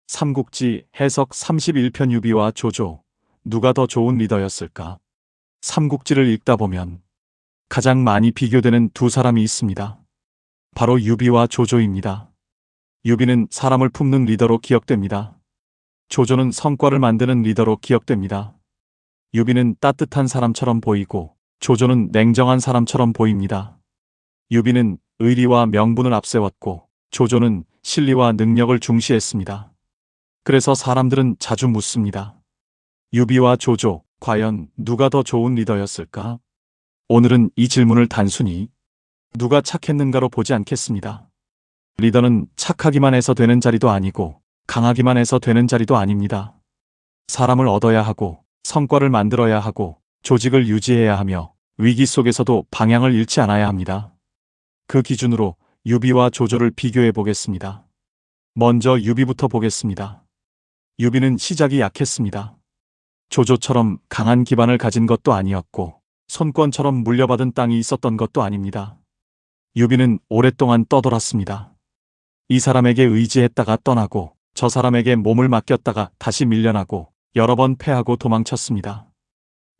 삼국지 해석 31편 유비와 조조, 누가 더 좋은 리더였을까? 삼국지를 읽다 보면 가장 많이 비교되는 두 사람이 있습니다. 바로 유비와 조조입니다. 유비는 사람을 품는 리더로 기억됩니다. 조조는 성과를 만드는 리더로 기억됩니다. 유비는 따뜻한 사람처럼 보이고 조조는 냉정한 사람처럼 보입니다. 유비는 의리와 명분을 앞세웠고 조조는 실리와 능력을 중시했습니다. 그래서 사람들은 자주 묻습니다. 유비와 조조, 과연 누가 더 좋은 리더였을까? 오늘은 이 질문을 단순히 누가 착했는가로 보지 않겠습니다. 리더는 착하기만 해서 되는 자리도 아니고 강하기만 해서 되는 자리도 아닙니다. 사람을 얻어야 하고 성과를 만들어야 하고 조직을 유지해야 하며 위기 속에서도 방향을 잃지 않아야 합니다. 그 기준으로 유비와 조조를 비교해 보겠습니다. 먼저 유비부터 보겠습니다. 유비는 시작이 약했습니다. 조조처럼 강한 기반을 가진 것도 아니었고 손권처럼 물려받은 땅이 있었던 것도 아닙니다. 유비는 오랫동안 떠돌았습니다. 이 사람에게 의지했다가 떠나고 저 사람에게 몸을 맡겼다가 다시 밀려나고 여러 번 패하고 도망쳤습니다.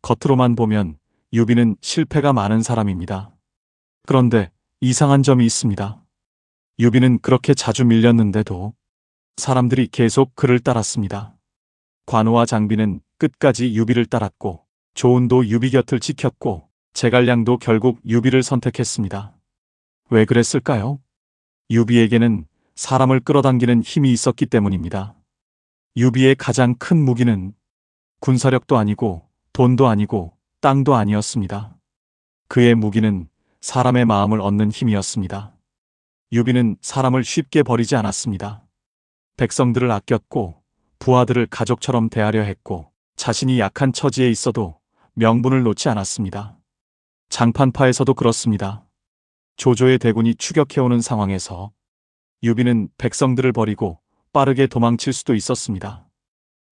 겉으로만 보면 유비는 실패가 많은 사람입니다. 그런데 이상한 점이 있습니다. 유비는 그렇게 자주 밀렸는데도 사람들이 계속 그를 따랐습니다. 관우와 장비는 끝까지 유비를 따랐고 조은도 유비 곁을 지켰고 제갈량도 결국 유비를 선택했습니다. 왜 그랬을까요? 유비에게는 사람을 끌어당기는 힘이 있었기 때문입니다. 유비의 가장 큰 무기는 군사력도 아니고 돈도 아니고 땅도 아니었습니다. 그의 무기는 사람의 마음을 얻는 힘이었습니다. 유비는 사람을 쉽게 버리지 않았습니다. 백성들을 아꼈고 부하들을 가족처럼 대하려 했고 자신이 약한 처지에 있어도 명분을 놓지 않았습니다. 장판파에서도 그렇습니다. 조조의 대군이 추격해오는 상황에서 유비는 백성들을 버리고 빠르게 도망칠 수도 있었습니다.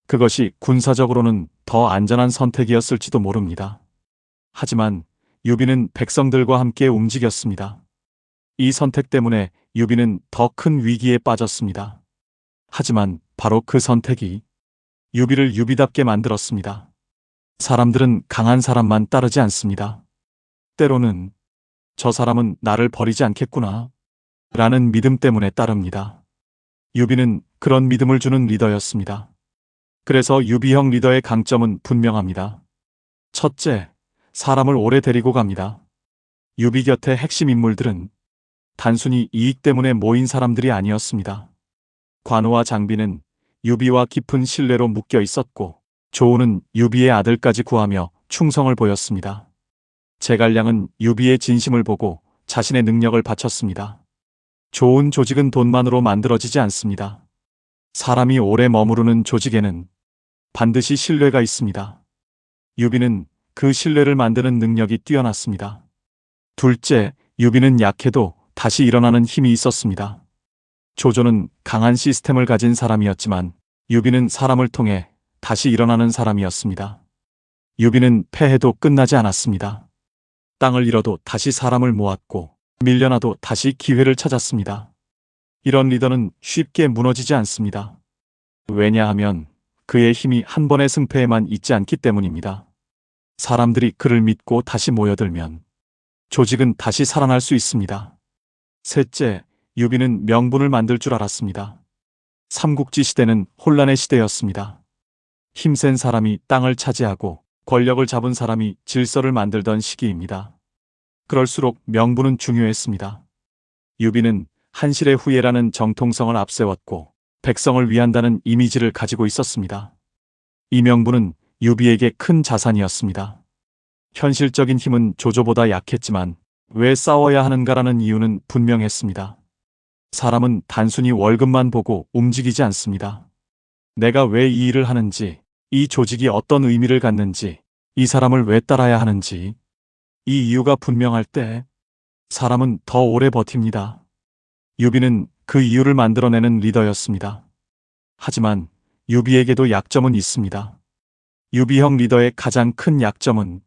그것이 군사적으로는 더 안전한 선택이었을지도 모릅니다. 하지만 유비는 백성들과 함께 움직였습니다. 이 선택 때문에 유비는 더 큰 위기에 빠졌습니다. 하지만 바로 그 선택이 유비를 유비답게 만들었습니다. 사람들은 강한 사람만 따르지 않습니다. 때로는 저 사람은 나를 버리지 않겠구나 라는 믿음 때문에 따릅니다. 유비는 그런 믿음을 주는 리더였습니다. 그래서 유비형 리더의 강점은 분명합니다. 첫째, 사람을 오래 데리고 갑니다. 유비 곁의 핵심 인물들은 단순히 이익 때문에 모인 사람들이 아니었습니다. 관우와 장비는 유비와 깊은 신뢰로 묶여 있었고 조우는 유비의 아들까지 구하며 충성을 보였습니다. 제갈량은 유비의 진심을 보고 자신의 능력을 바쳤습니다. 좋은 조직은 돈만으로 만들어지지 않습니다. 사람이 오래 머무르는 조직에는 반드시 신뢰가 있습니다. 유비는 그 신뢰를 만드는 능력이 뛰어났습니다. 둘째, 유비는 약해도 다시 일어나는 힘이 있었습니다. 조조는 강한 시스템을 가진 사람이었지만 유비는 사람을 통해 다시 일어나는 사람이었습니다. 유비는 패해도 끝나지 않았습니다. 땅을 잃어도 다시 사람을 모았고 밀려나도 다시 기회를 찾았습니다. 이런 리더는 쉽게 무너지지 않습니다. 왜냐하면 그의 힘이 한 번의 승패에만 있지 않기 때문입니다. 사람들이 그를 믿고 다시 모여들면 조직은 다시 살아날 수 있습니다. 셋째, 유비는 명분을 만들 줄 알았습니다. 삼국지 시대는 혼란의 시대였습니다. 힘센 사람이 땅을 차지하고 권력을 잡은 사람이 질서를 만들던 시기입니다. 그럴수록 명분은 중요했습니다. 유비는 한실의 후예라는 정통성을 앞세웠고 백성을 위한다는 이미지를 가지고 있었습니다. 이 명분은 유비에게 큰 자산이었습니다. 현실적인 힘은 조조보다 약했지만 왜 싸워야 하는가라는 이유는 분명했습니다. 사람은 단순히 월급만 보고 움직이지 않습니다. 내가 왜 이 일을 하는지, 이 조직이 어떤 의미를 갖는지, 이 사람을 왜 따라야 하는지, 이 이유가 분명할 때 사람은 더 오래 버팁니다. 유비는 그 이유를 만들어내는 리더였습니다. 하지만 유비에게도 약점은 있습니다. 유비형 리더의 가장 큰 약점은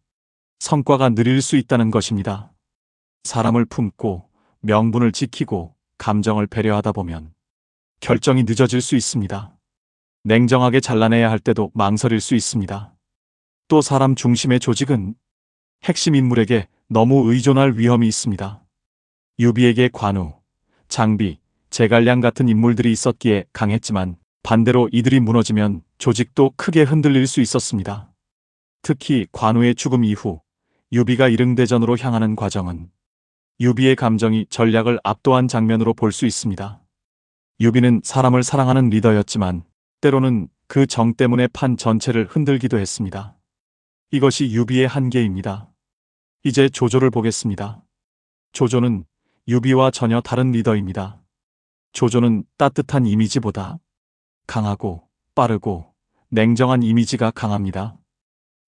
성과가 느릴 수 있다는 것입니다. 사람을 품고 명분을 지키고 감정을 배려하다 보면 결정이 늦어질 수 있습니다. 냉정하게 잘라내야 할 때도 망설일 수 있습니다. 또 사람 중심의 조직은 핵심 인물에게 너무 의존할 위험이 있습니다. 유비에게 관우, 장비, 제갈량 같은 인물들이 있었기에 강했지만 반대로 이들이 무너지면 조직도 크게 흔들릴 수 있었습니다. 특히 관우의 죽음 이후 유비가 이릉대전으로 향하는 과정은 유비의 감정이 전략을 압도한 장면으로 볼 수 있습니다. 유비는 사람을 사랑하는 리더였지만 때로는 그 정 때문에 판 전체를 흔들기도 했습니다. 이것이 유비의 한계입니다. 이제 조조를 보겠습니다. 조조는 유비와 전혀 다른 리더입니다. 조조는 따뜻한 이미지보다 강하고 빠르고 냉정한 이미지가 강합니다.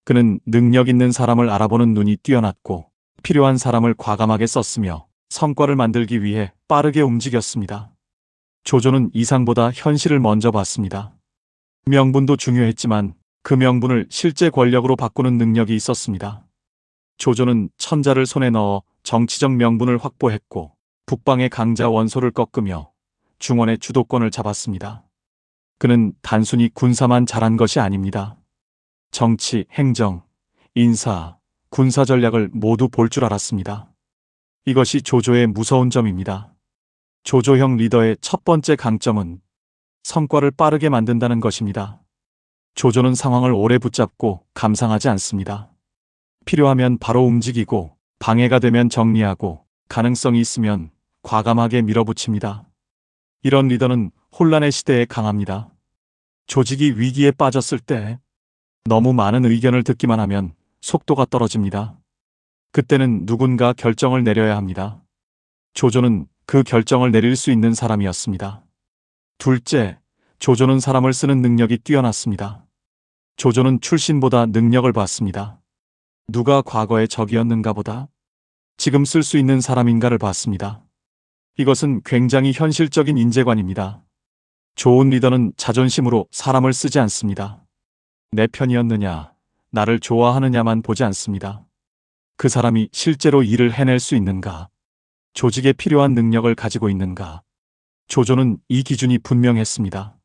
그는 능력 있는 사람을 알아보는 눈이 뛰어났고 필요한 사람을 과감하게 썼으며 성과를 만들기 위해 빠르게 움직였습니다. 조조는 이상보다 현실을 먼저 봤습니다. 명분도 중요했지만 그 명분을 실제 권력으로 바꾸는 능력이 있었습니다. 조조는 천자를 손에 넣어 정치적 명분을 확보했고 북방의 강자 원소를 꺾으며 중원의 주도권을 잡았습니다. 그는 단순히 군사만 잘한 것이 아닙니다. 정치, 행정, 인사, 군사 전략을 모두 볼 줄 알았습니다. 이것이 조조의 무서운 점입니다. 조조형 리더의 첫 번째 강점은 성과를 빠르게 만든다는 것입니다. 조조는 상황을 오래 붙잡고 감상하지 않습니다. 필요하면 바로 움직이고 방해가 되면 정리하고 가능성이 있으면 과감하게 밀어붙입니다. 이런 리더는 혼란의 시대에 강합니다. 조직이 위기에 빠졌을 때 너무 많은 의견을 듣기만 하면 속도가 떨어집니다. 그때는 누군가 결정을 내려야 합니다. 조조는 그 결정을 내릴 수 있는 사람이었습니다. 둘째, 조조는 사람을 쓰는 능력이 뛰어났습니다. 조조는 출신보다 능력을 봤습니다. 누가 과거의 적이었는가 보다 지금 쓸 수 있는 사람인가를 봤습니다. 이것은 굉장히 현실적인 인재관입니다. 좋은 리더는 자존심으로 사람을 쓰지 않습니다. 내 편이었느냐, 나를 좋아하느냐만 보지 않습니다. 그 사람이 실제로 일을 해낼 수 있는가, 조직에 필요한 능력을 가지고 있는가. 조조는 이 기준이 분명했습니다.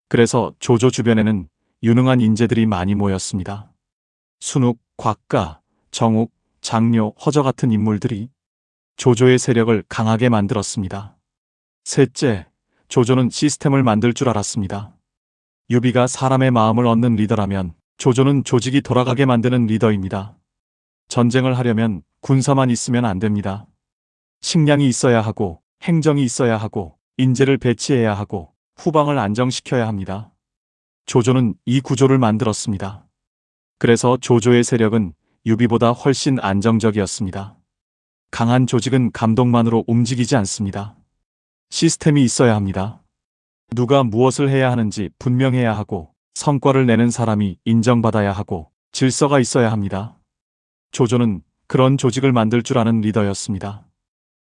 그래서 조조 주변에는 유능한 인재들이 많이 모였습니다. 순욱, 곽가, 정욱, 장료, 허저 같은 인물들이 조조의 세력을 강하게 만들었습니다. 셋째, 조조는 시스템을 만들 줄 알았습니다. 유비가 사람의 마음을 얻는 리더라면 조조는 조직이 돌아가게 만드는 리더입니다. 전쟁을 하려면 군사만 있으면 안 됩니다. 식량이 있어야 하고 행정이 있어야 하고 인재를 배치해야 하고 후방을 안정시켜야 합니다. 조조는 이 구조를 만들었습니다. 그래서 조조의 세력은 유비보다 훨씬 안정적이었습니다. 강한 조직은 감독만으로 움직이지 않습니다. 시스템이 있어야 합니다. 누가 무엇을 해야 하는지 분명해야 하고 성과를 내는 사람이 인정받아야 하고 질서가 있어야 합니다. 조조는 그런 조직을 만들 줄 아는 리더였습니다.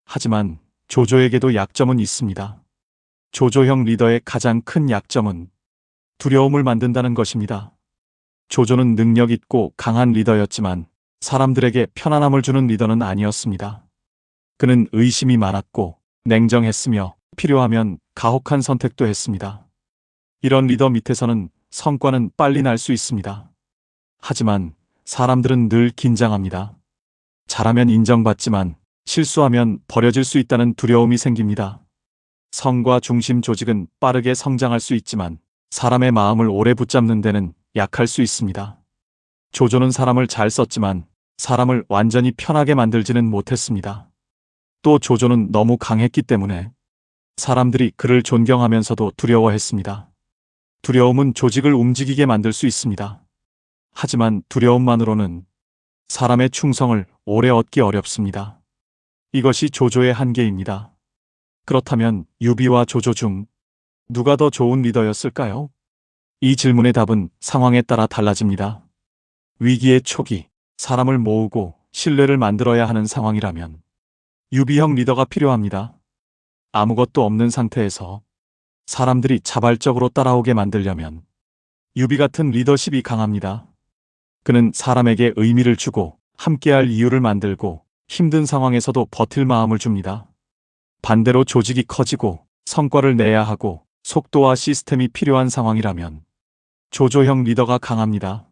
하지만 조조에게도 약점은 있습니다. 조조형 리더의 가장 큰 약점은 두려움을 만든다는 것입니다. 조조는 능력 있고 강한 리더였지만 사람들에게 편안함을 주는 리더는 아니었습니다. 그는 의심이 많았고 냉정했으며 필요하면 가혹한 선택도 했습니다. 이런 리더 밑에서는 성과는 빨리 날 수 있습니다. 하지만 사람들은 늘 긴장합니다. 잘하면 인정받지만 실수하면 버려질 수 있다는 두려움이 생깁니다. 성과 중심 조직은 빠르게 성장할 수 있지만 사람의 마음을 오래 붙잡는 데는 약할 수 있습니다. 조조는 사람을 잘 썼지만 사람을 완전히 편하게 만들지는 못했습니다. 또 조조는 너무 강했기 때문에 사람들이 그를 존경하면서도 두려워했습니다. 두려움은 조직을 움직이게 만들 수 있습니다. 하지만 두려움만으로는 사람의 충성을 오래 얻기 어렵습니다. 이것이 조조의 한계입니다. 그렇다면 유비와 조조 중 누가 더 좋은 리더였을까요? 이 질문의 답은 상황에 따라 달라집니다. 위기의 초기, 사람을 모으고 신뢰를 만들어야 하는 상황이라면 유비형 리더가 필요합니다. 아무것도 없는 상태에서 사람들이 자발적으로 따라오게 만들려면 유비 같은 리더십이 강합니다. 그는 사람에게 의미를 주고 함께할 이유를 만들고 힘든 상황에서도 버틸 마음을 줍니다. 반대로 조직이 커지고 성과를 내야 하고 속도와 시스템이 필요한 상황이라면 조조형 리더가 강합니다.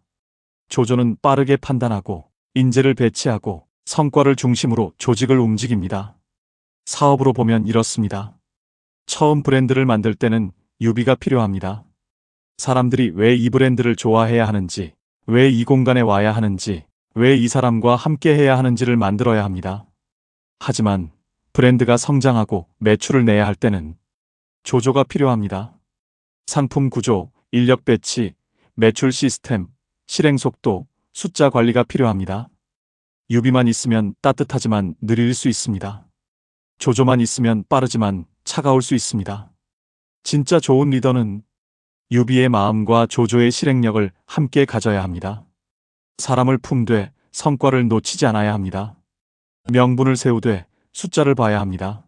조조는 빠르게 판단하고 인재를 배치하고 성과를 중심으로 조직을 움직입니다. 사업으로 보면 이렇습니다. 처음 브랜드를 만들 때는 유비가 필요합니다. 사람들이 왜 이 브랜드를 좋아해야 하는지, 왜 이 공간에 와야 하는지, 왜 이 사람과 함께 해야 하는지를 만들어야 합니다. 하지만 브랜드가 성장하고 매출을 내야 할 때는 조조가 필요합니다. 상품 구조, 인력 배치, 매출 시스템, 실행 속도, 숫자 관리가 필요합니다. 유비만 있으면 따뜻하지만 느릴 수 있습니다. 조조만 있으면 빠르지만 차가울 수 있습니다. 진짜 좋은 리더는 유비의 마음과 조조의 실행력을 함께 가져야 합니다. 사람을 품되 성과를 놓치지 않아야 합니다. 명분을 세우되 숫자를 봐야 합니다.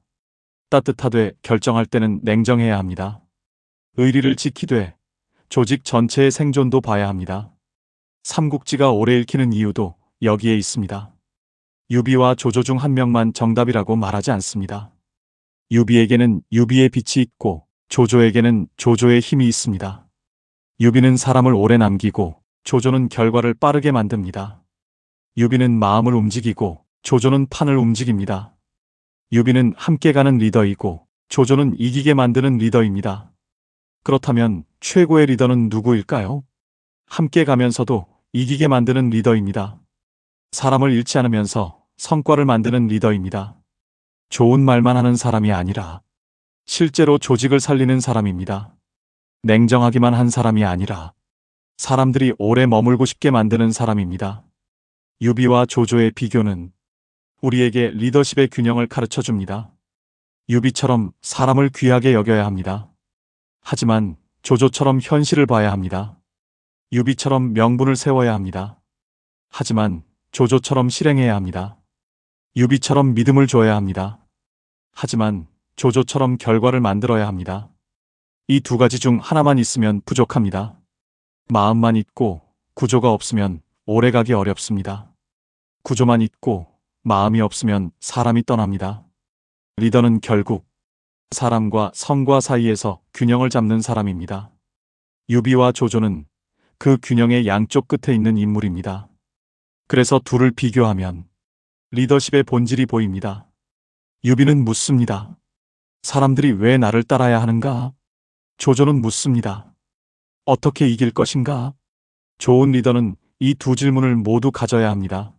따뜻하되 결정할 때는 냉정해야 합니다. 의리를 지키되 조직 전체의 생존도 봐야 합니다. 삼국지가 오래 읽히는 이유도 여기에 있습니다. 유비와 조조 중 한 명만 정답이라고 말하지 않습니다. 유비에게는 유비의 빛이 있고 조조에게는 조조의 힘이 있습니다. 유비는 사람을 오래 남기고 조조는 결과를 빠르게 만듭니다. 유비는 마음을 움직이고 조조는 판을 움직입니다. 유비는 함께 가는 리더이고 조조는 이기게 만드는 리더입니다. 그렇다면 최고의 리더는 누구일까요? 함께 가면서도 이기게 만드는 리더입니다. 사람을 잃지 않으면서 성과를 만드는 리더입니다. 좋은 말만 하는 사람이 아니라 실제로 조직을 살리는 사람입니다. 냉정하기만 한 사람이 아니라 사람들이 오래 머물고 싶게 만드는 사람입니다. 유비와 조조의 비교는 우리에게 리더십의 균형을 가르쳐 줍니다. 유비처럼 사람을 귀하게 여겨야 합니다. 하지만 조조처럼 현실을 봐야 합니다. 유비처럼 명분을 세워야 합니다. 하지만 조조처럼 실행해야 합니다. 유비처럼 믿음을 줘야 합니다. 하지만 조조처럼 결과를 만들어야 합니다. 이 두 가지 중 하나만 있으면 부족합니다. 마음만 있고 구조가 없으면 오래가기 어렵습니다. 구조만 있고 마음이 없으면 사람이 떠납니다. 리더는 결국 사람과 성과 사이에서 균형을 잡는 사람입니다. 유비와 조조는 그 균형의 양쪽 끝에 있는 인물입니다. 그래서 둘을 비교하면 리더십의 본질이 보입니다. 유비는 묻습니다. 사람들이 왜 나를 따라야 하는가? 조조는 묻습니다. 어떻게 이길 것인가? 좋은 리더는 이 두 질문을 모두 가져야 합니다.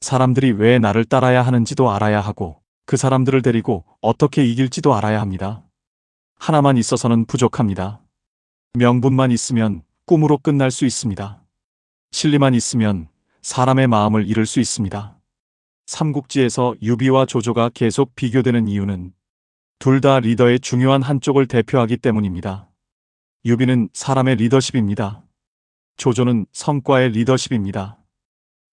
사람들이 왜 나를 따라야 하는지도 알아야 하고 그 사람들을 데리고 어떻게 이길지도 알아야 합니다. 하나만 있어서는 부족합니다. 명분만 있으면 꿈으로 끝날 수 있습니다. 실리만 있으면 사람의 마음을 잃을 수 있습니다. 삼국지에서 유비와 조조가 계속 비교되는 이유는 둘 다 리더의 중요한 한쪽을 대표하기 때문입니다. 유비는 사람의 리더십입니다. 조조는 성과의 리더십입니다.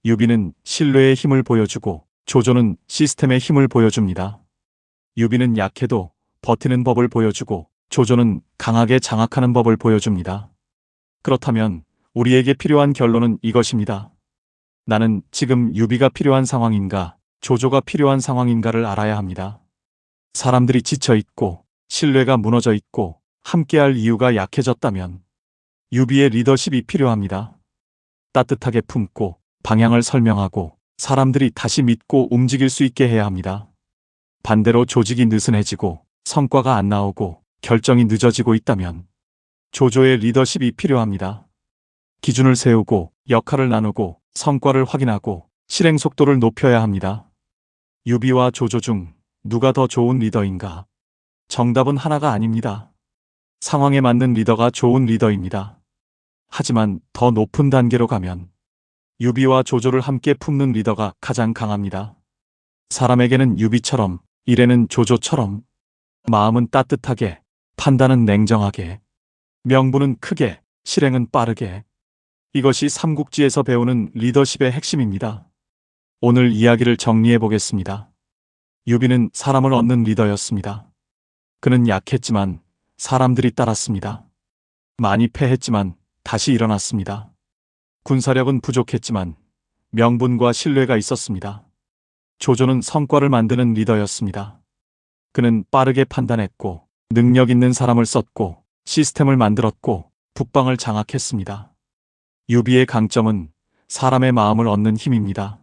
유비는 신뢰의 힘을 보여주고 조조는 시스템의 힘을 보여줍니다. 유비는 약해도 버티는 법을 보여주고 조조는 강하게 장악하는 법을 보여줍니다. 그렇다면 우리에게 필요한 결론은 이것입니다. 나는 지금 유비가 필요한 상황인가, 조조가 필요한 상황인가를 알아야 합니다. 사람들이 지쳐 있고 신뢰가 무너져 있고 함께할 이유가 약해졌다면 유비의 리더십이 필요합니다. 따뜻하게 품고 방향을 설명하고 사람들이 다시 믿고 움직일 수 있게 해야 합니다. 반대로 조직이 느슨해지고 성과가 안 나오고 결정이 늦어지고 있다면 조조의 리더십이 필요합니다. 기준을 세우고 역할을 나누고 성과를 확인하고 실행 속도를 높여야 합니다. 유비와 조조 중 누가 더 좋은 리더인가? 정답은 하나가 아닙니다. 상황에 맞는 리더가 좋은 리더입니다. 하지만 더 높은 단계로 가면 유비와 조조를 함께 품는 리더가 가장 강합니다. 사람에게는 유비처럼, 일에는 조조처럼, 마음은 따뜻하게, 판단은 냉정하게, 명분은 크게, 실행은 빠르게. 이것이 삼국지에서 배우는 리더십의 핵심입니다. 오늘 이야기를 정리해 보겠습니다. 유비는 사람을 얻는 리더였습니다. 그는 약했지만 사람들이 따랐습니다. 많이 패했지만 다시 일어났습니다. 군사력은 부족했지만 명분과 신뢰가 있었습니다. 조조는 성과를 만드는 리더였습니다. 그는 빠르게 판단했고 능력 있는 사람을 썼고 시스템을 만들었고 북방을 장악했습니다. 유비의 강점은 사람의 마음을 얻는 힘입니다.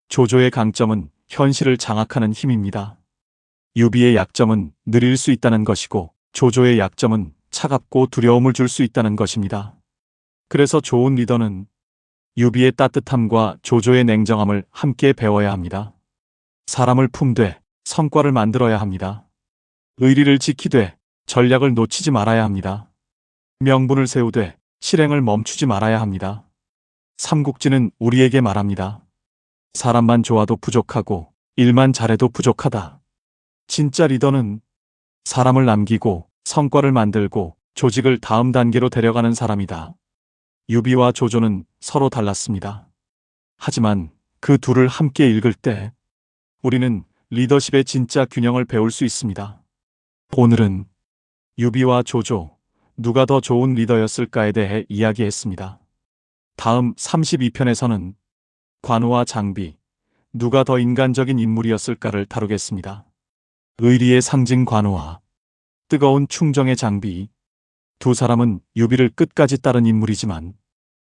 조조의 강점은 현실을 장악하는 힘입니다. 유비의 약점은 느릴 수 있다는 것이고 조조의 약점은 차갑고 두려움을 줄 수 있다는 것입니다. 그래서 좋은 리더는 유비의 따뜻함과 조조의 냉정함을 함께 배워야 합니다. 사람을 품되 성과를 만들어야 합니다. 의리를 지키되 전략을 놓치지 말아야 합니다. 명분을 세우되 실행을 멈추지 말아야 합니다. 삼국지는 우리에게 말합니다. 사람만 좋아도 부족하고 일만 잘해도 부족하다. 진짜 리더는 사람을 남기고 성과를 만들고 조직을 다음 단계로 데려가는 사람이다. 유비와 조조는 서로 달랐습니다. 하지만 그 둘을 함께 읽을 때 우리는 리더십의 진짜 균형을 배울 수 있습니다. 오늘은 유비와 조조, 누가 더 좋은 리더였을까에 대해 이야기했습니다. 다음 32편에서는 관우와 장비, 누가 더 인간적인 인물이었을까를 다루겠습니다. 의리의 상징 관우와 뜨거운 충정의 장비, 두 사람은 유비를 끝까지 따른 인물이지만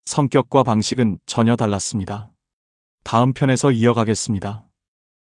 성격과 방식은 전혀 달랐습니다. 다음 편에서 이어가겠습니다.